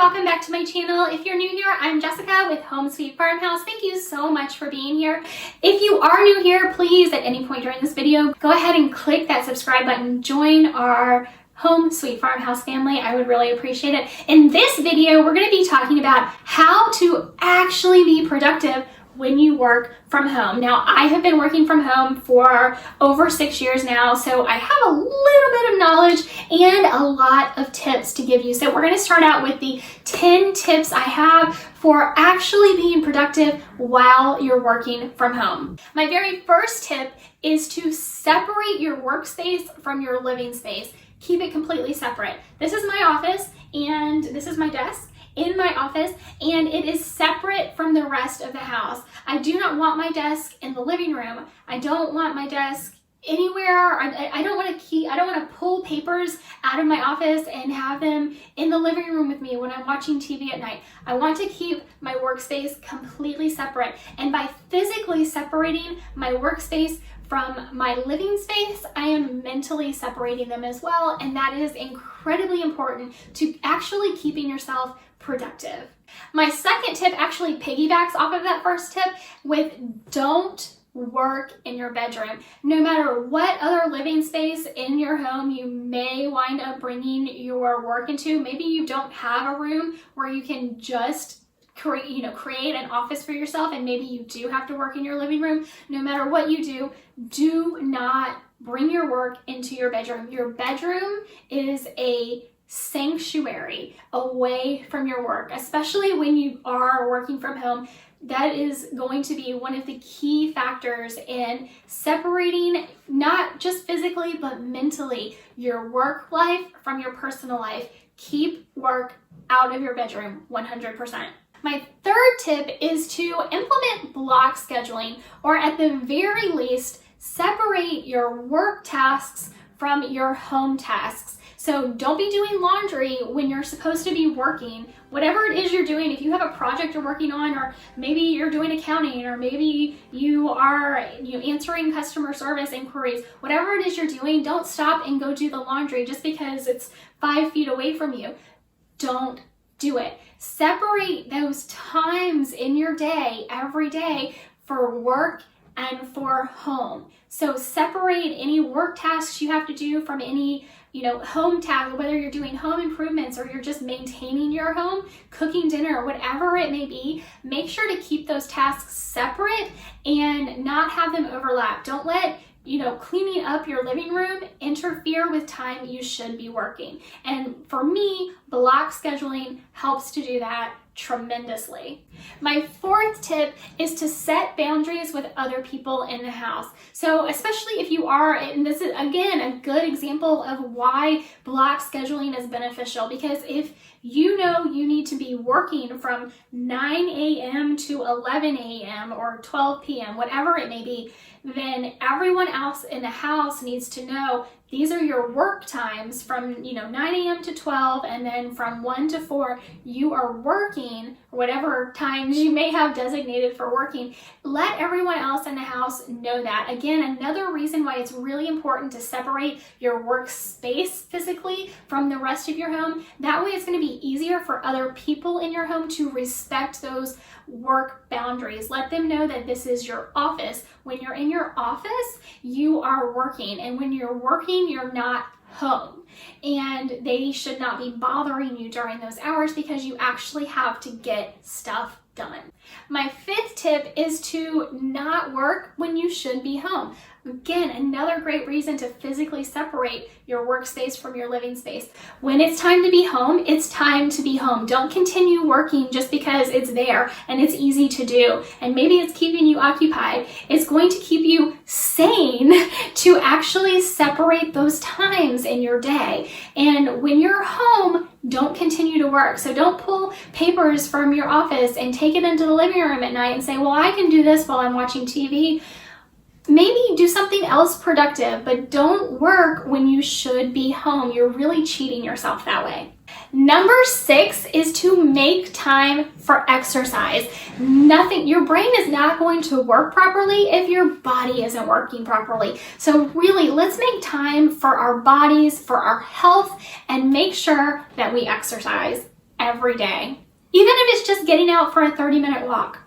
welcome back to my channel. If you're new here, I'm Jessica with Home Sweet Farmhouse. Thank you so much for being here. If you are new here, please at any point during this video, go ahead and click that subscribe button. Join our Home Sweet Farmhouse family. I would really appreciate it. In this video, we're going to be talking about how to actually be productive when you work from home. Now, I have been working from home for over 6 years now, so I have a little bit of knowledge and a lot of tips to give you. So we're going to start out with the 10 tips I have for actually being productive while you're working from home. My very first tip is to separate your workspace from your living space. Keep it completely separate. This is my office and this is my desk in my office, and it is separate from the rest of the house. I do not want my desk in the living room. I don't want my desk anywhere. I don't want to pull papers out of my office and have them in the living room with me when I'm watching TV at night. I want to keep my workspace completely separate. And by physically separating my workspace from my living space, I am mentally separating them as well. And that is incredibly important to actually keeping yourself productive. My second tip actually piggybacks off of that first tip with don't work in your bedroom. No matter what other living space in your home you may wind up bringing your work into, maybe you don't have a room where you can just create an office for yourself, and maybe you do have to work in your living room. No matter what you do, do not bring your work into your bedroom. Your bedroom is a sanctuary away from your work, especially when you are working from home. That is going to be one of the key factors in separating, not just physically, but mentally, your work life from your personal life. Keep work out of your bedroom 100%. My third tip is to implement block scheduling, or at the very least, separate your work tasks from your home tasks. So don't be doing laundry when you're supposed to be working. Whatever it is you're doing, if you have a project you're working on, or maybe you're doing accounting, or maybe you are answering customer service inquiries, whatever it is you're doing, don't stop and go do the laundry just because it's 5 feet away from you. Don't do it. Separate those times in your day, every day, for work and for home. So separate any work tasks you have to do from any home task, whether you're doing home improvements or you're just maintaining your home, cooking dinner, whatever it may be. Make sure to keep those tasks separate and not have them overlap. Don't let cleaning up your living room interfere with time you should be working. And for me, block scheduling helps to do that tremendously. My fourth tip is to set boundaries with other people in the house. So especially if you are, and this is again a good example of why block scheduling is beneficial, because if you know you need to be working from 9 a.m. to 11 a.m. or 12 p.m., whatever it may be, then everyone else in the house needs to know these are your work times from 9 a.m. to 12, and then from 1 to 4 you are working, whatever times you may have designated for working. Let everyone else in the house know that. Again, another reason why it's really important to separate your workspace physically from the rest of your home. That way it's going to be easier for other people in your home to respect those work boundaries. Let them know that this is your office. When you're in your office, you are working, and when you're working, you're not home, and they should not be bothering you during those hours because you actually have to get stuff done. My fifth tip is to not work when you should be home. Again, another great reason to physically separate your workspace from your living space. When it's time to be home, it's time to be home. Don't continue working just because it's there and it's easy to do, and maybe it's keeping you occupied. It's going to keep you sane to actually separate those times in your day. And when you're home, don't continue to work. So don't pull papers from your office and take it into the living room at night and say, well, I can do this while I'm watching TV. Maybe do something else productive, but don't work when you should be home. You're really cheating yourself that way. Number 6 is to make time for exercise. Your brain is not going to work properly if your body isn't working properly. So really, let's make time for our bodies, for our health, and make sure that we exercise. every day, even if it's just getting out for a 30-minute walk.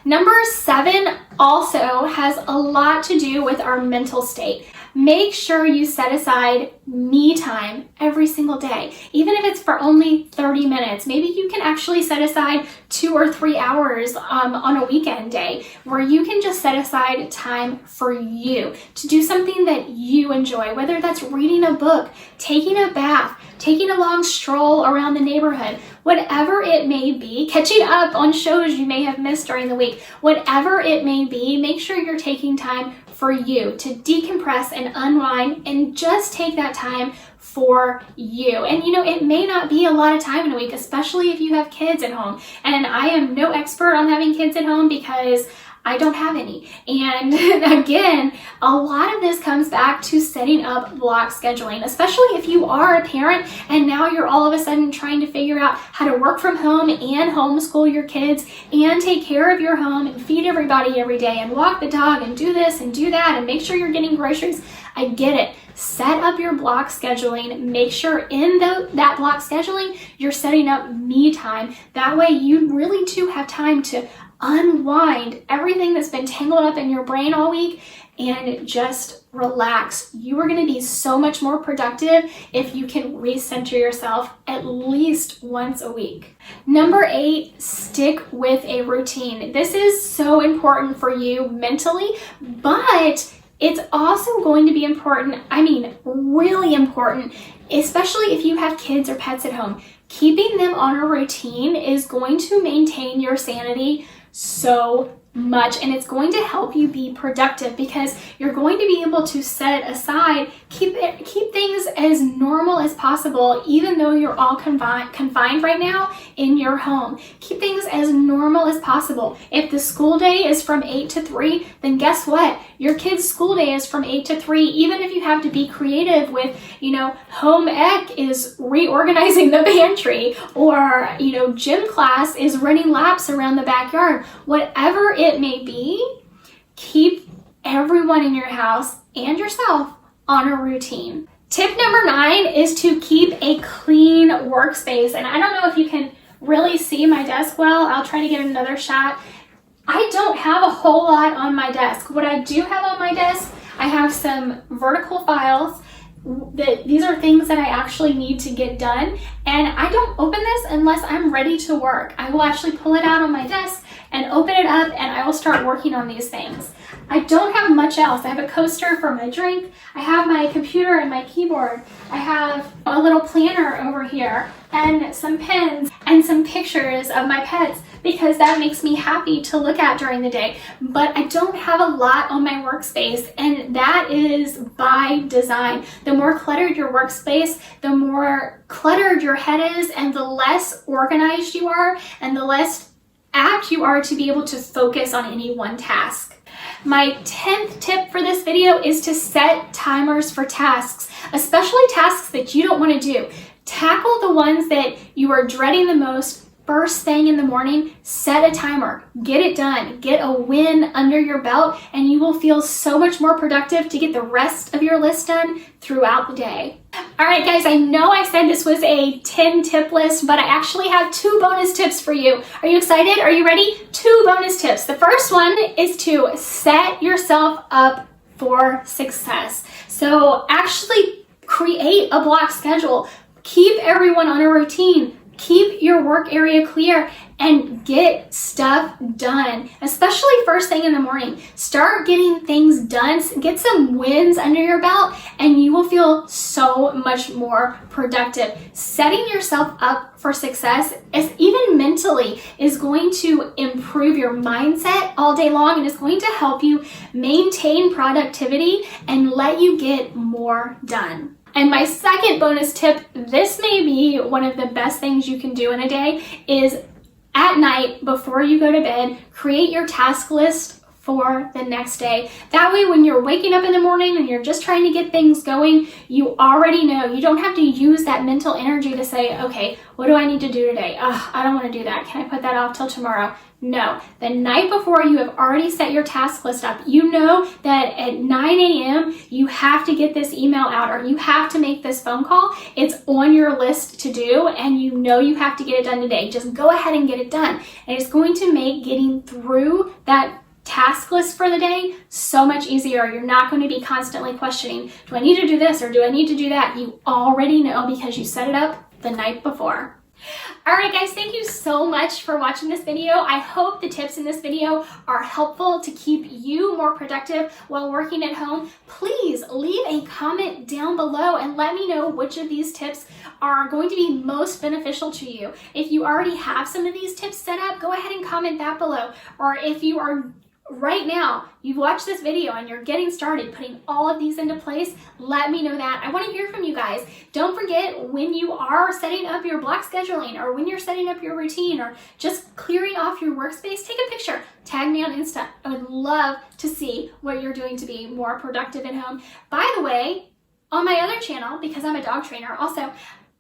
Number 7 also has a lot to do with our mental state. Make sure you set aside me time every single day, even if it's for only 30 minutes. Maybe you can actually set aside 2 or 3 hours on a weekend day where you can just set aside time for you to do something that you enjoy, whether that's reading a book, taking a bath, taking a long stroll around the neighborhood, whatever it may be, catching up on shows you may have missed during the week, whatever it may be, make sure you're taking time for you to decompress and unwind and just take that time for you. And you know, it may not be a lot of time in a week, especially if you have kids at home. And I am no expert on having kids at home because I don't have any. And again, a lot of this comes back to setting up block scheduling, especially if you are a parent and now you're all of a sudden trying to figure out how to work from home and homeschool your kids and take care of your home and feed everybody every day and walk the dog and do this and do that and make sure you're getting groceries. I get it. Set up your block scheduling. Make sure in that block scheduling, you're setting up me time. That way you really do have time to unwind everything that's been tangled up in your brain all week and just relax. You are going to be so much more productive if you can recenter yourself at least once a week. Number 8, stick with a routine. This is so important for you mentally, but it's also going to be important, I mean, really important, especially if you have kids or pets at home. Keeping them on a routine is going to maintain your sanity so much, and it's going to help you be productive because you're going to be able to set aside, keep things as normal as possible, even though you're all confined right now in your home. Keep things as normal as possible. If the school day is from 8 to 3, then guess what? Your kid's school day is from 8 to 3, even if you have to be creative with, home ec is reorganizing the pantry, or, gym class is running laps around the backyard. Whatever it may be, keep everyone in your house and yourself on a routine. Tip number 9 is to keep a clean workspace. And I don't know if you can really see my desk well. I'll try to get another shot. I don't have a whole lot on my desk. What I do have on my desk, I have some vertical files. These are things that I actually need to get done, and I don't open this unless I'm ready to work. I will actually pull it out on my desk and open it up, and I will start working on these things. I don't have much else. I have a coaster for my drink. I have my computer and my keyboard. I have a little planner over here and some pens and some pictures of my pets because that makes me happy to look at during the day. But I don't have a lot on my workspace, and that is by design. The more cluttered your workspace, the more cluttered your head is, and the less organized you are, and the less apt you are to be able to focus on any one task. My 10th tip for this video is to set timers for tasks, especially tasks that you don't want to do. Tackle the ones that you are dreading the most first thing in the morning. Set a timer, get it done, get a win under your belt, and you will feel so much more productive to get the rest of your list done throughout the day. All right, guys, I know I said this was a 10 tip list, but I actually have 2 bonus tips for you. Are you excited? Are you ready? 2 bonus tips. The first one is to set yourself up for success. So actually create a block schedule. Keep everyone on a routine. Keep your work area clear and get stuff done, especially first thing in the morning. Start getting things done, get some wins under your belt, and you will feel so much more productive. Setting yourself up for success, as even mentally, is going to improve your mindset all day long and is going to help you maintain productivity and let you get more done. And my second bonus tip, this may be one of the best things you can do in a day, is at night before you go to bed, create your task list for the next day. That way, when you're waking up in the morning and you're just trying to get things going, you already know. You don't have to use that mental energy to say, okay, what do I need to do today? I don't want to do that. Can I put that off till tomorrow? No, the night before you have already set your task list up. You know that at 9 a.m. you have to get this email out or you have to make this phone call. It's on your list to do and you know you have to get it done today. Just go ahead and get it done. And it's going to make getting through that task list for the day so much easier. You're not going to be constantly questioning, do I need to do this or do I need to do that? You already know because you set it up the night before. Alright guys, thank you so much for watching this video. I hope the tips in this video are helpful to keep you more productive while working at home. Please leave a comment down below and let me know which of these tips are going to be most beneficial to you. If you already have some of these tips set up, go ahead and comment that below. Or if you are right now, you've watched this video and you're getting started putting all of these into place, let me know that. I want to hear from you guys. Don't forget, when you are setting up your block scheduling or when you're setting up your routine or just clearing off your workspace, take a picture, tag me on Insta. I would love to see what you're doing to be more productive at home. By the way, on my other channel, because I'm a dog trainer also,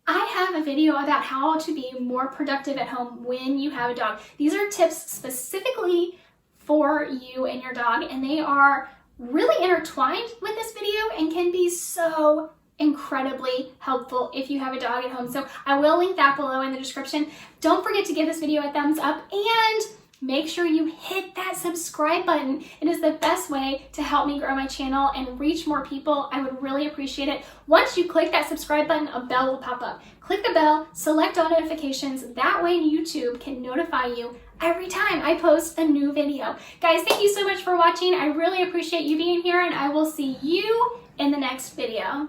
I have a video about how to be more productive at home when you have a dog. These are tips specifically for you and your dog, and they are really intertwined with this video and can be so incredibly helpful if you have a dog at home. So I will link that below in the description. Don't forget to give this video a thumbs up and make sure you hit that subscribe button. It is the best way to help me grow my channel and reach more people. I would really appreciate it. Once you click that subscribe button, a bell will pop up. Click the bell, select all notifications. That way YouTube can notify you every time I post a new video. Guys, thank you so much for watching. I really appreciate you being here and I will see you in the next video.